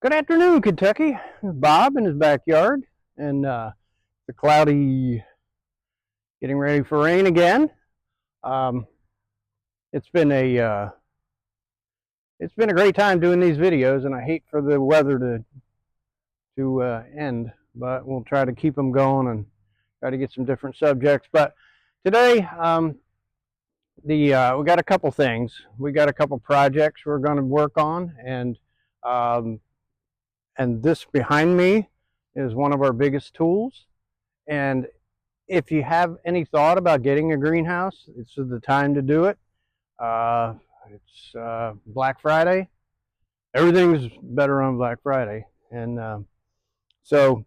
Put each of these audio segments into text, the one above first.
Good afternoon, Kentucky. Bob in his backyard, and the cloudy, getting ready for rain again. Um, it's been a it's been a great time doing these videos, and I hate for the weather to end, but we'll try to keep them going and try to get some different subjects. But today, we got a couple things. We got a couple projects we're going to work on, um, and this behind me is one of our biggest tools. And if you have any thought about getting a greenhouse, it's the time to do it. Uh, it's Black Friday. Everything's better on Black Friday, and so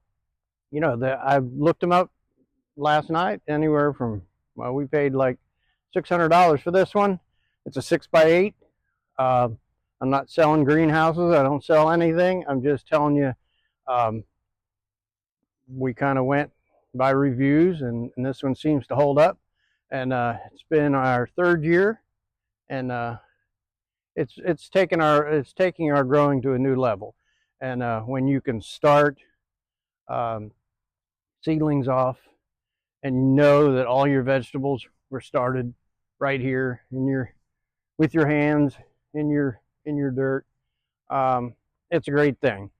I looked them up last night. Anywhere from, well, we paid like $600 for this one. It's a 6x8. Uh, I'm not selling greenhouses. I don't sell anything. I'm just telling you. Um, we kind of went by reviews, and this one seems to hold up. And it's been our third year, and it's taking our growing to a new level. And when you can start um, seedlings off, and know that all your vegetables were started right here in your with your hands in your dirt, it's a great thing.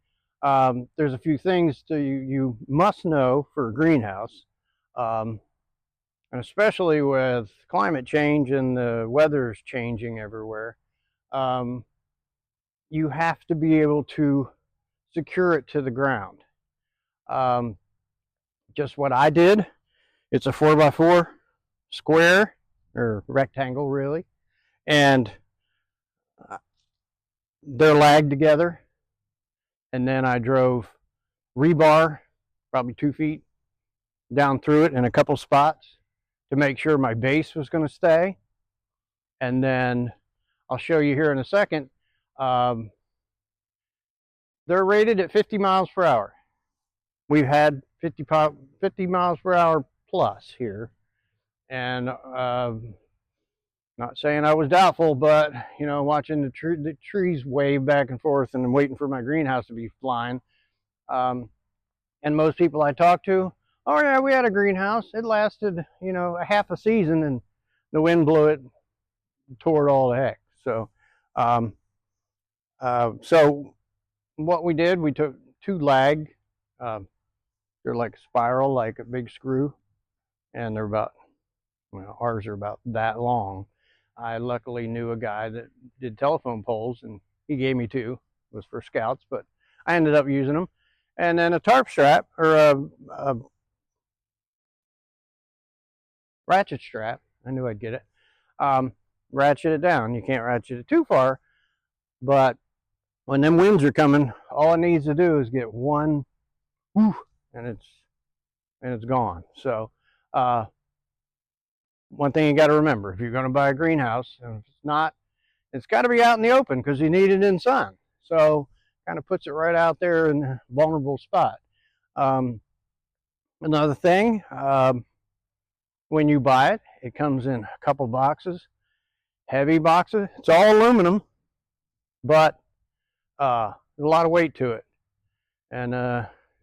There's a few things you must know for a greenhouse. And especially with climate change and the weather's changing everywhere, um, you have to be able to secure it to the ground. Um, just what I did. It's a 4x4 square, or rectangle really, and they're lagged together. And then I drove rebar, probably 2 feet, down through it in a couple spots to make sure my base was going to stay. And then I'll show you here in a second. Um, they're rated at 50 miles per hour. We've had 50 miles per hour plus here. And not saying I was doubtful, but watching the trees wave back and forth and waiting for my greenhouse to be flying. And most people I talk to, oh yeah, we had a greenhouse. It lasted, a half a season, and the wind blew it, tore it all to heck. Um, so what we did, we took two lag. Um, they're like a spiral, like a big screw, and they're about, well, ours are about that long. I luckily knew a guy that did telephone poles, and he gave me two. It was for scouts, but I ended up using them. And then a tarp strap, or a ratchet strap. I knew I'd get it. Ratchet it down. You can't ratchet it too far, but when them winds are coming, all it needs to do is get one, whoo, and it's gone. So one thing you got to remember, if you're going to buy a greenhouse, and if it's not, it's got to be out in the open, because you need it in sun. So kind of puts it right out there in a vulnerable spot. Another thing, when you buy it, it comes in a couple boxes, heavy boxes. It's all aluminum, but there's a lot of weight to it. And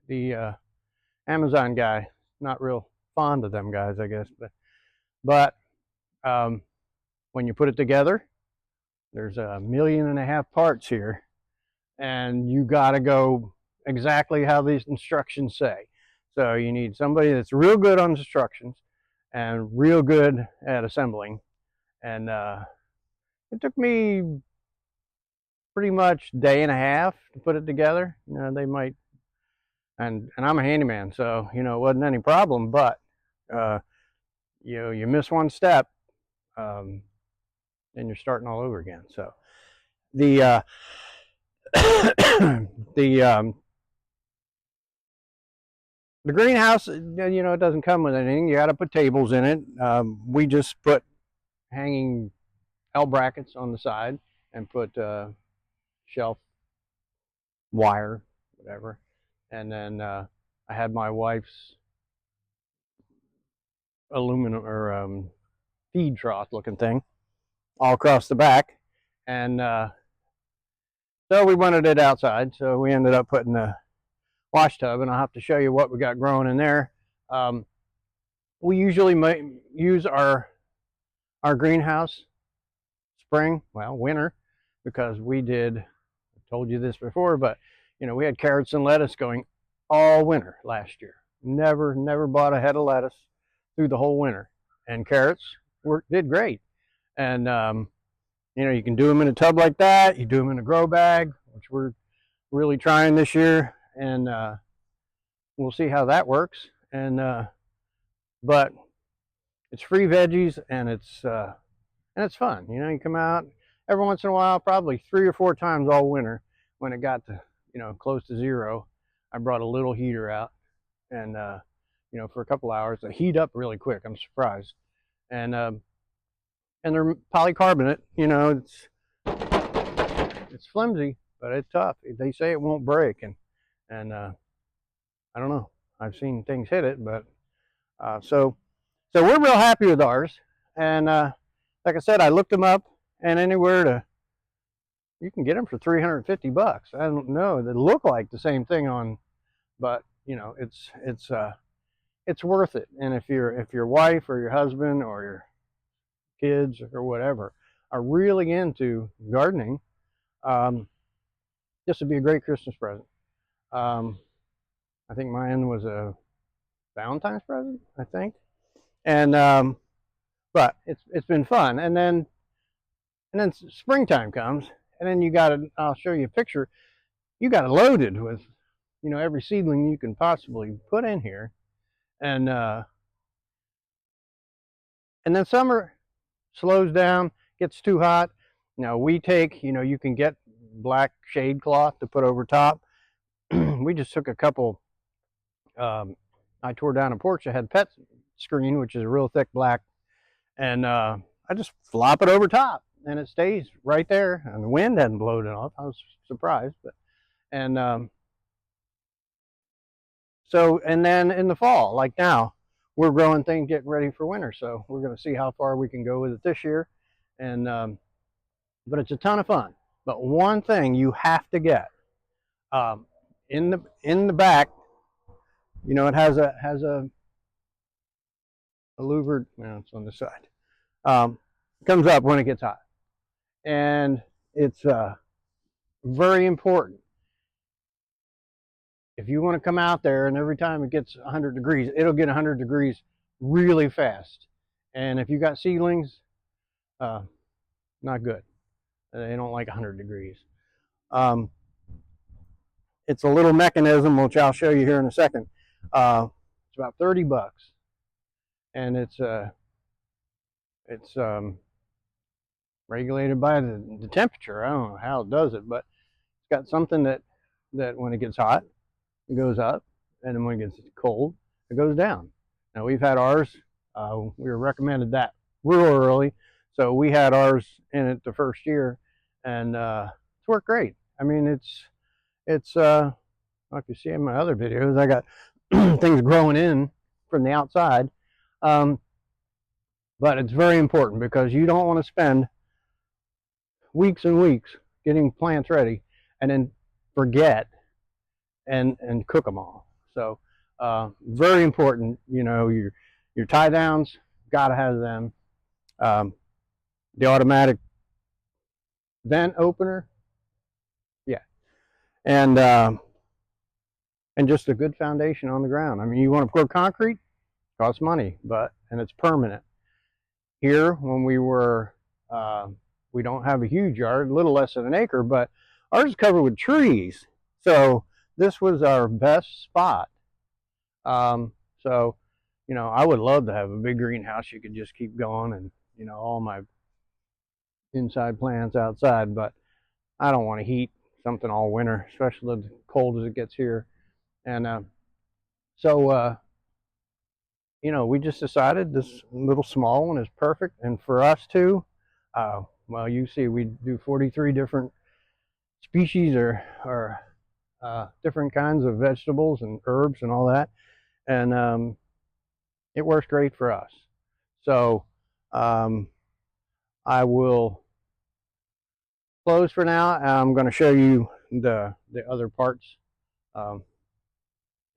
the Amazon guy, not real fond of them guys, I guess. But when you put it together, there's 1.5 million parts here, and you got to go exactly how these instructions say. So you need somebody that's real good on instructions and real good at assembling. And it took me pretty much a day and a half to put it together. They might, and I'm a handyman, so it wasn't any problem. But you miss one step, and you're starting all over again. So the the the greenhouse, it doesn't come with anything. You got to put tables in it. We just put hanging L brackets on the side and put shelf wire, whatever. And then I had my wife's aluminum, or feed trough looking thing all across the back. And So we wanted it outside, so we ended up putting a wash tub, and I'll have to show you what we got growing in there. Um, we usually use our greenhouse spring, well, winter, because we did, I told you this before, but we had carrots and lettuce going all winter last year. Never bought a head of lettuce through the whole winter, and carrots did great. And you can do them in a tub like that. You do them in a grow bag, which we're really trying this year, and we'll see how that works. And but it's free veggies, and it's fun. You come out every once in a while, probably 3 or 4 times all winter. When it got to close to zero, I brought a little heater out, and for a couple hours, they heat up really quick. I'm surprised, and they're polycarbonate. It's flimsy, but it's tough. They say it won't break, and I don't know. I've seen things hit it, but so we're real happy with ours. And like I said, I looked them up, and you can get them for $350. I don't know. They look like the same thing but it's worth it. And if your wife or your husband or your kids or whatever are really into gardening, this would be a great Christmas present. I think mine was a Valentine's present, I think. And but it's been fun. And then springtime comes, and then I'll show you a picture. You got it loaded with every seedling you can possibly put in here. And then summer slows down, gets too hot. Now we take, you can get black shade cloth to put over top. We just took a couple. I tore down a porch that had pet screen, which is a real thick black, and I just flop it over top, and it stays right there, and the wind hadn't blown it off. I was surprised, but and and then in the fall, like now, we're growing things, getting ready for winter. So we're going to see how far we can go with it this year, and but it's a ton of fun. But one thing you have to get um, in the back, it has a louvered. No, it's on the side. It comes up when it gets hot, and it's very important. If you want to come out there, and every time it gets 100 degrees, it'll get 100 degrees really fast. And if you got seedlings, uh, not good. They don't like 100 degrees. Um, it's a little mechanism, which I'll show you here in a second. It's about $30, and it's regulated by the temperature. I don't know how it does it, but it's got something that when it gets hot, it goes up, and then when it gets cold, it goes down. Now we've had ours. We were recommended that real early, so we had ours in it the first year, and it's worked great. I mean, it's like you see in my other videos, I got things growing in from the outside, um, but it's very important because you don't want to spend weeks and weeks getting plants ready and then forget and cook them all. So very important. Your tie downs, gotta have them. Um, the automatic vent opener, yeah, and just a good foundation on the ground. I mean, you want to pour concrete, costs money, and it's permanent. Here, when we don't have a huge yard, a little less than an acre, but ours is covered with trees. So this was our best spot. Um, so, I would love to have a big greenhouse. You could just keep going, and all my inside plants outside, but I don't want to heat something all winter, especially as cold as it gets here. And so, we just decided this little small one is perfect. And for us too, well, you see, we do 43 different species or different kinds of vegetables and herbs and all that. And it works great for us. So I will closed for now. I'm going to show you the other parts um,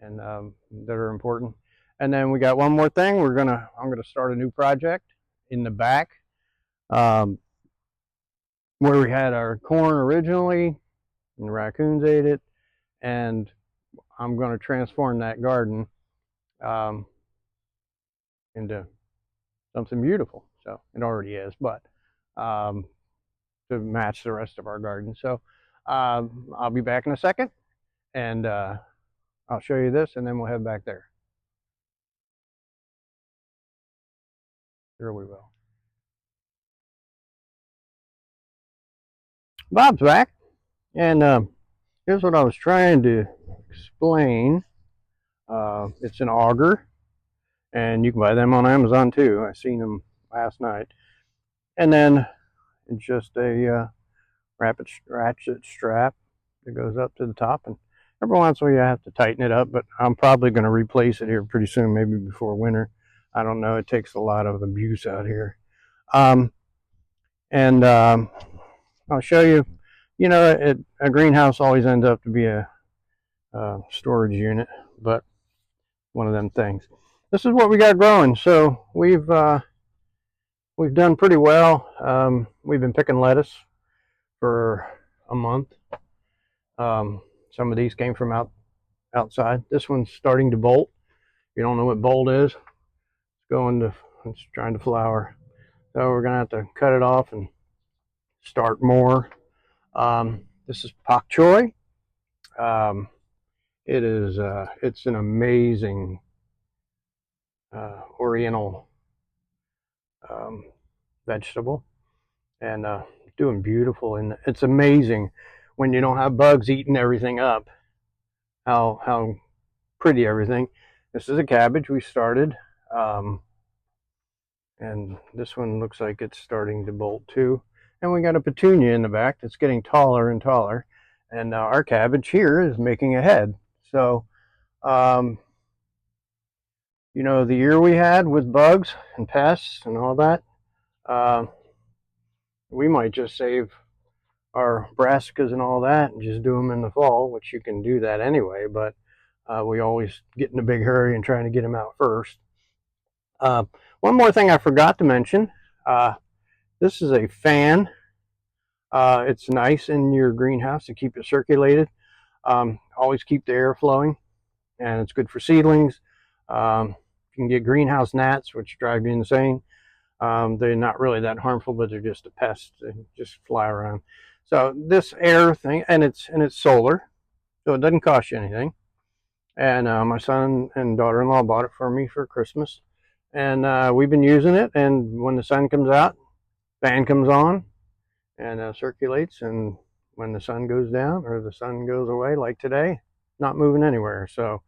and that are important. And then we got one more thing. I'm gonna start a new project in the back um, where we had our corn originally, and the raccoons ate it. And I'm going to transform that garden um, into something beautiful. So it already is, but um, to match the rest of our garden. So I'll be back in a second, and I'll show you this, and then we'll head back there. Sure we will. Bob's back, and here's what I was trying to explain. It's an auger, and you can buy them on Amazon too. I seen them last night. And then it's just a ratchet strap that goes up to the top, and every once in a while you have to tighten it up, but I'm probably going to replace it here pretty soon, maybe before winter. I don't know. It takes a lot of abuse out here. And I'll show you. You know, a greenhouse always ends up to be a storage unit, but one of them things. This is what we got growing. So we've done pretty well. We've been picking lettuce for a month. Some of these came from outside. This one's starting to bolt. If you don't know what bolt is, it's trying to flower. So we're gonna have to cut it off and start more. This is pak choi. It's an amazing oriental vegetable, and doing beautiful. And it's amazing when you don't have bugs eating everything up, how pretty everything. This is a cabbage we started, and this one looks like it's starting to bolt too. And we got a petunia in the back that's getting taller and taller, and our cabbage here is making a head. So you know, the year we had with bugs and pests and all that, we might just save our brassicas and all that and just do them in the fall, which you can do that anyway, but we always get in a big hurry and trying to get them out first. One more thing I forgot to mention, this is a fan. It's nice in your greenhouse to keep it circulated. Always keep the air flowing, and it's good for seedlings. You can get greenhouse gnats, which drive you insane. They're not really that harmful, but they're just a pest. They just fly around. So this air thing, and it's solar, so it doesn't cost you anything. And my son and daughter-in-law bought it for me for Christmas, and we've been using it. And when the sun comes out, fan comes on and circulates. And when the sun goes down or the sun goes away, like today, not moving anywhere. So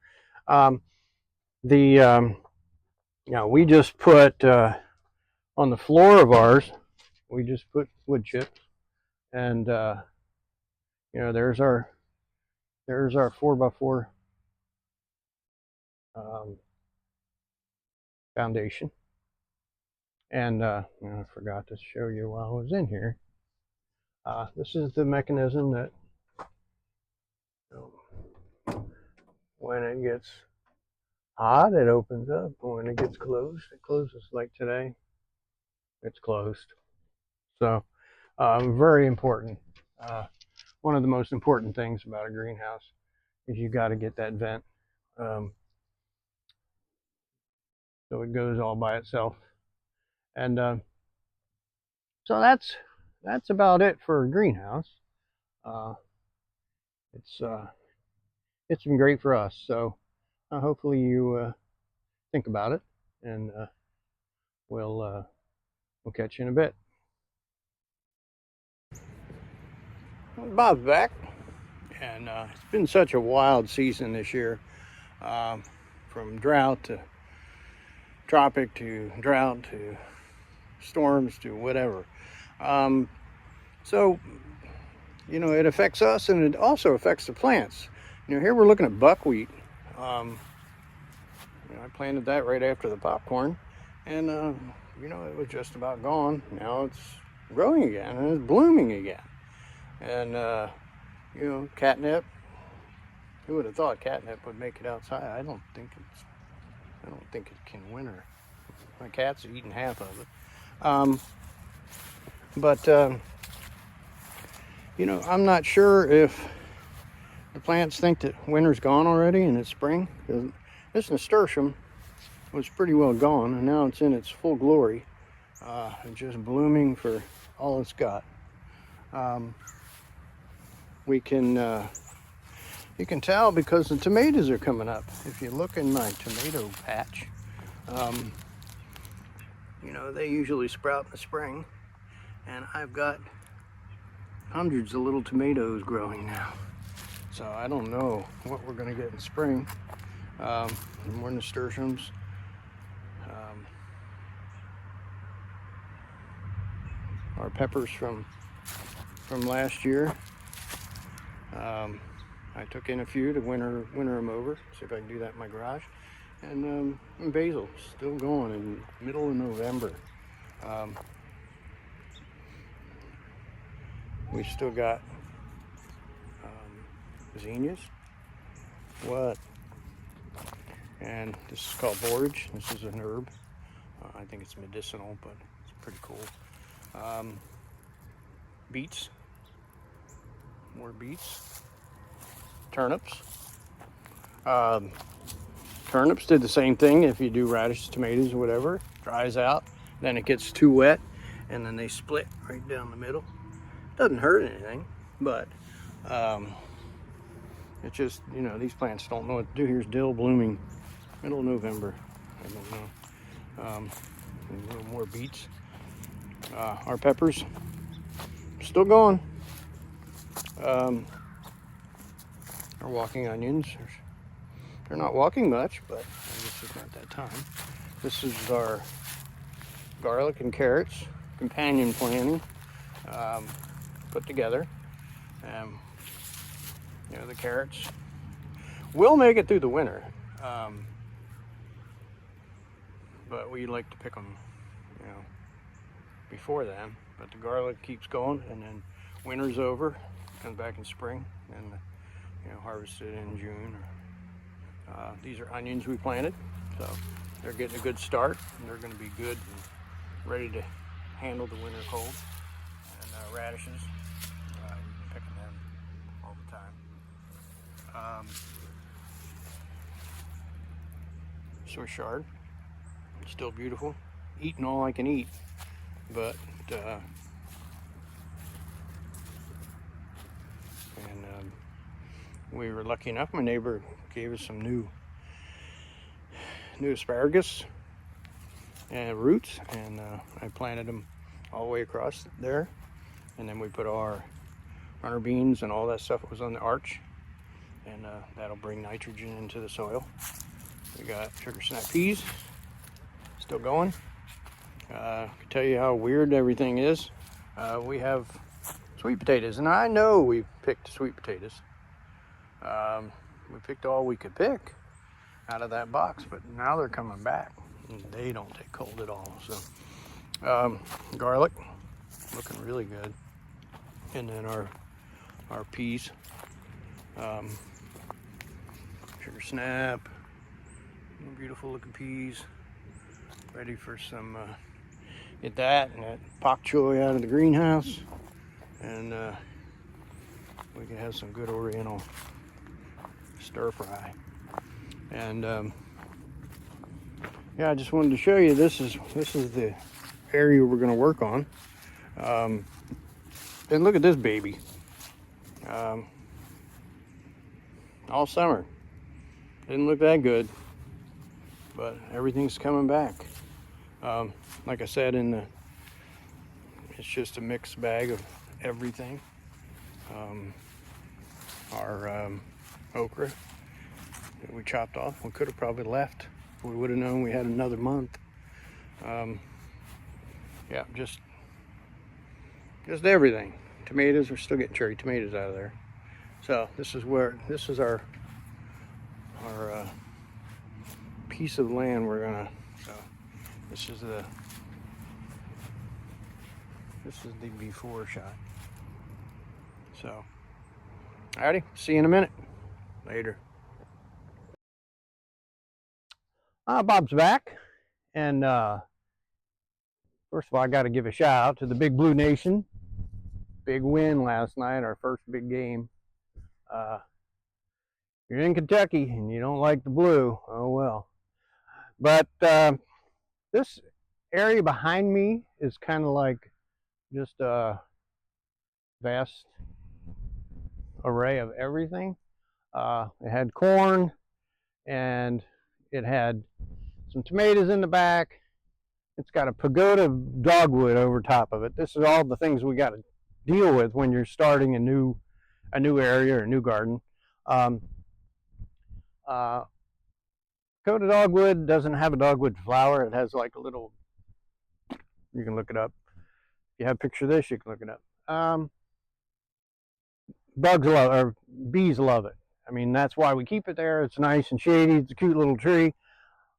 we just put on the floor of ours, we just put wood chips, and you know, there's our 4x4 foundation. And I forgot to show you while I was in here. This is the mechanism that, when it gets hot, it opens up. When it gets closed, it closes. Like today, it's closed. So very important. One of the most important things about a greenhouse is you got to get that vent, so it goes all by itself. And so that's about it for a greenhouse. It's been great for us. So hopefully you think about it, and we'll catch you in a bit. Bob's back, and it's been such a wild season this year, from drought to tropic to drought to storms to whatever. So, you know, it affects us, and it also affects the plants. You know, here we're looking at buckwheat. You know, I planted that right after the popcorn, and you know, it was just about gone. Now it's growing again and it's blooming again. And you know, catnip. Who would have thought catnip would make it outside? I don't think it can winter. My cat's eating half of it. But you know, I'm not sure if the plants think that winter's gone already and it's spring. This nasturtium was pretty well gone, and now it's in its full glory, and just blooming for all it's got. You can tell because the tomatoes are coming up. If you look in my tomato patch, you know, they usually sprout in the spring, and I've got hundreds of little tomatoes growing now. So I don't know what we're going to get in spring. More nasturtiums. Our peppers from last year. I took in a few to winter them over. See if I can do that in my garage. And basil still going in middle of November. We still got zinnias. What? And this is called borage. This is an herb. I think it's medicinal, but it's pretty cool. Beets. More beets. Turnips. Turnips did the same thing. If you do radishes, tomatoes, or whatever, dries out, then it gets too wet, and then they split right down the middle. Doesn't hurt anything, but it's just, you know, these plants don't know what to do. Here's dill blooming middle of November. I don't know. A little more beets. Our peppers still going. Our walking onions. They're not walking much, but I guess it's not that time. This is our garlic and carrots, companion planting, put together. You know, the carrots will make it through the winter, but we like to pick them, you know, before then. But the garlic keeps going, and then winter's over, comes back in spring, and you know, harvested in June. These are onions we planted, so they're getting a good start, and they're going to be good and ready to handle the winter cold. And radishes, we've been picking them all the time. Swiss chard, still beautiful, eating all I can eat, but we were lucky enough, my neighbor gave us some new asparagus and roots, and I planted them all the way across there, and then we put our runner beans and all that stuff that was on the arch, and that'll bring nitrogen into the soil. We got sugar snap peas still going. I can tell you how weird everything is. We have sweet potatoes, and I know we picked sweet potatoes. We picked all we could pick out of that box, but now they're coming back, and they don't take cold at all. So garlic looking really good, and then our peas, sugar snap, beautiful looking peas, ready for some get that and that pak choy out of the greenhouse, and we can have some good Oriental stir fry. And yeah, I just wanted to show you, this is the area we're going to work on. And look at this baby. All summer didn't look that good, but everything's coming back. Like I said, it's just a mixed bag of everything. Our okra that we chopped off, we could have probably left. We would have known we had another month. Yeah, just everything. Tomatoes, we're still getting cherry tomatoes out of there. So this is our piece of land we're gonna. So this is the before shot. So, alrighty, see you in a minute. Later. Bob's back, and first of all, I got to give a shout out to the Big Blue Nation. Big win last night, our first big game. You're in Kentucky and you don't like the blue, oh well. But this area behind me is kind of like just a vast array of everything. It had corn, and it had some tomatoes in the back. It's got a pagoda of dogwood over top of it. This is all the things we got to deal with when you're starting a new area or a new garden. Pagoda dogwood doesn't have a dogwood flower. It has like a little, you can look it up. If you have a picture of this, you can look it up. Bugs love, or bees love it. I mean, that's why we keep it there. It's nice and shady. It's a cute little tree.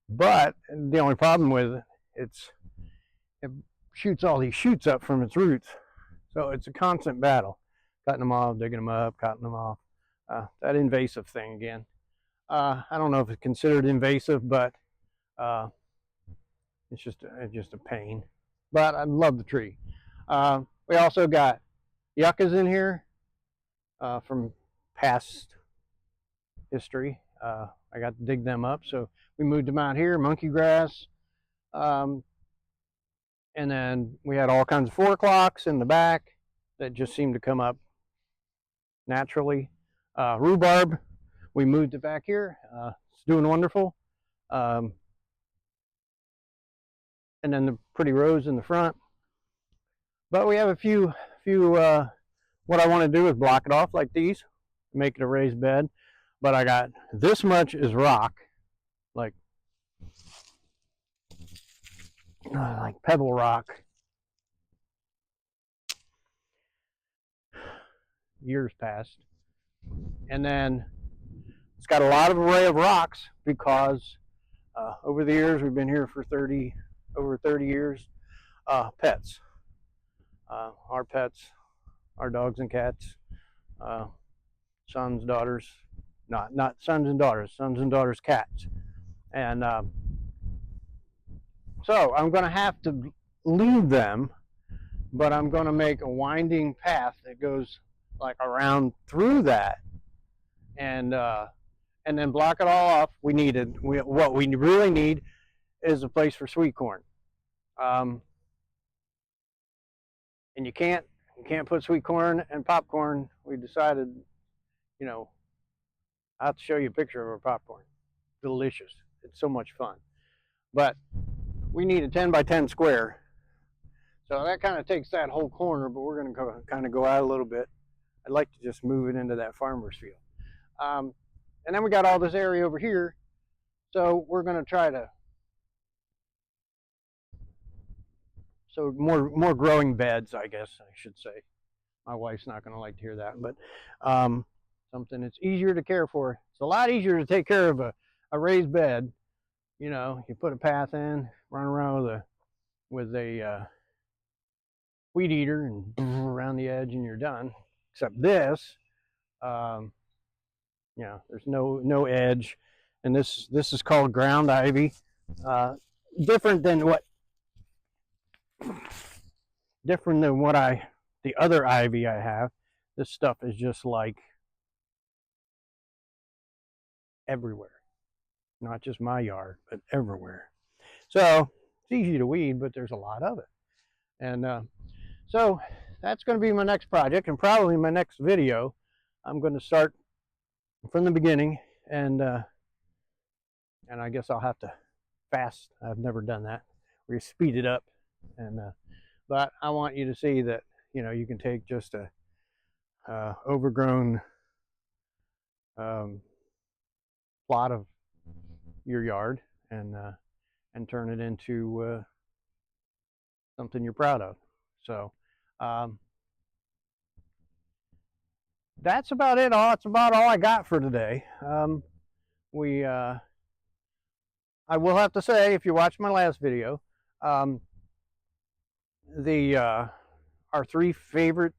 But the only problem with it, it shoots all these shoots up from its roots. So it's a constant battle. Cutting them off, digging them up, cutting them off. That invasive thing again. I don't know if it's considered invasive, but it's just a pain. But I love the tree. We also got yuccas in here from past history. I got to dig them up, so we moved them out here. Monkey grass, and then we had all kinds of 4 o'clocks in the back that just seemed to come up naturally. Rhubarb, we moved it back here. It's doing wonderful. And then the pretty rose in the front. But we have a few what I want to do is block it off like these, make it a raised bed. But I got this much is rock, like pebble rock. Years past. And then it's got a lot of array of rocks because over the years, we've been here for over 30 years, pets. Our pets, our dogs and cats, sons, daughters, not sons and daughters, cats. And so I'm going to have to leave them, but I'm going to make a winding path that goes like around through that, and then block it all off. What we really need is a place for sweet corn. And you can't put sweet corn and popcorn. We decided, I'll have to show you a picture of our popcorn. Delicious. It's so much fun. But we need a 10 by 10 square. So that kind of takes that whole corner, but we're going to kind of go out a little bit. I'd like to just move it into that farmer's field. And then we got all this area over here. So we're going to try to, so more growing beds, I guess I should say. My wife's not going to like to hear that, but something that's easier to care for. It's a lot easier to take care of a raised bed. You put a path in, run around with a weed eater and around the edge, and you're done. Except this, there's no edge, and this is called ground ivy. Different than the other ivy I have. This stuff is just like everywhere, not just my yard, but everywhere. So it's easy to weed, but there's a lot of it. And so that's going to be my next project, and probably my next video. I'm going to start from the beginning, and I guess I'll have to fast. I've never done that. We speed it up, and but I want you to see that you can take just a overgrown plot of your yard and turn it into something you're proud of. So that's about it. That's about all I got for today. I will have to say, if you watched my last video, our 3 favorite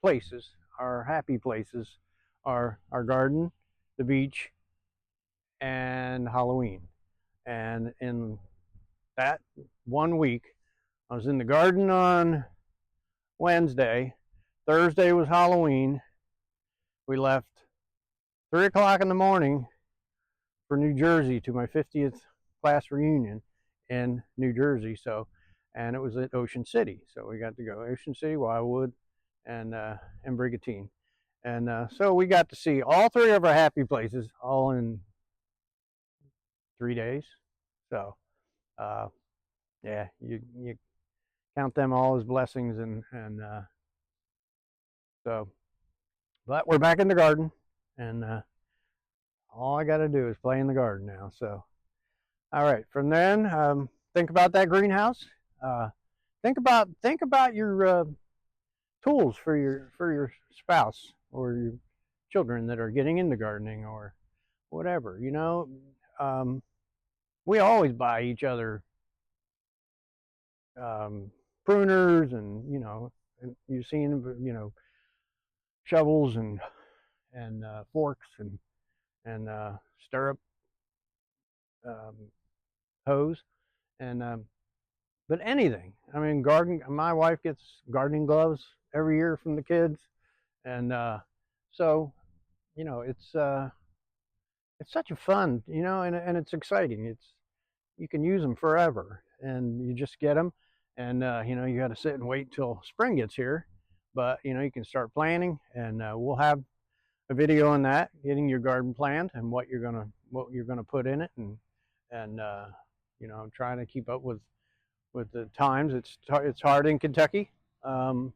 places our happy places are our garden, the beach, and Halloween. And in that 1 week, I was in the garden on Wednesday. Thursday was Halloween. We left 3 o'clock in the morning for New Jersey to my 50th class reunion in New Jersey. So, and it was at Ocean City. So we got to go Ocean City, Wildwood, and Brigantine. And so we got to see all three of our happy places all in 3 days. So, yeah, you count them all as blessings, and so, but we're back in the garden, and all I got to do is play in the garden now. So, all right. From then, think about that greenhouse. Think about your tools for your spouse or your children that are getting into gardening or whatever. You know, we always buy each other pruners, and you've seen, shovels and forks and stirrup um, hose, and but anything. I mean, garden. My wife gets gardening gloves every year from the kids, and so it's such a fun, and it's exciting. You can use them forever, and you just get them, and you got to sit and wait till spring gets here, but you can start planning, and we'll have a video on that, getting your garden planned and what you're gonna put in it, and I'm trying to keep up with the times. It's hard in Kentucky. Um,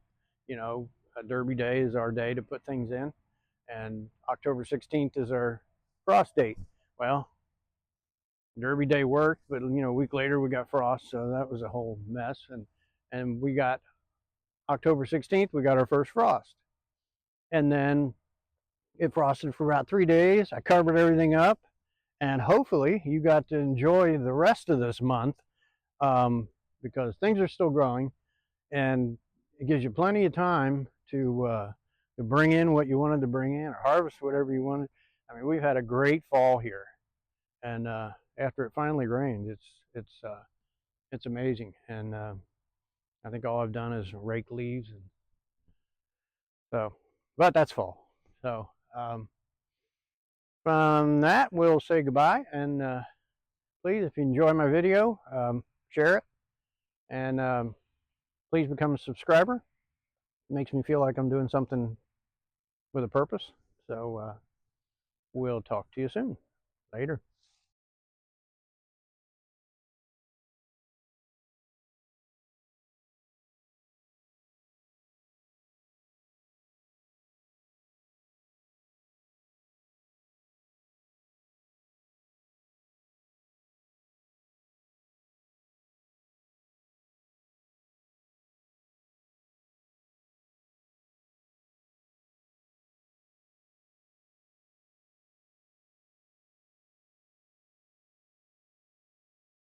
a Derby Day is our day to put things in, and October 16th is our frost date. Well, Derby Day worked, but a week later we got frost, so that was a whole mess. And we got October 16th, we got our first frost, and then it frosted for about 3 days. I covered everything up, and hopefully you got to enjoy the rest of this month, because things are still growing, and it gives you plenty of time to bring in what you wanted to bring in, or harvest whatever you wanted. I mean, we've had a great fall here, and after it finally rained, it's amazing. And I think all I've done is rake leaves, and so, but that's fall. So from that, we'll say goodbye, and please, if you enjoy my video, share it, and please become a subscriber. It makes me feel like I'm doing something with a purpose. So we'll talk to you soon. Later.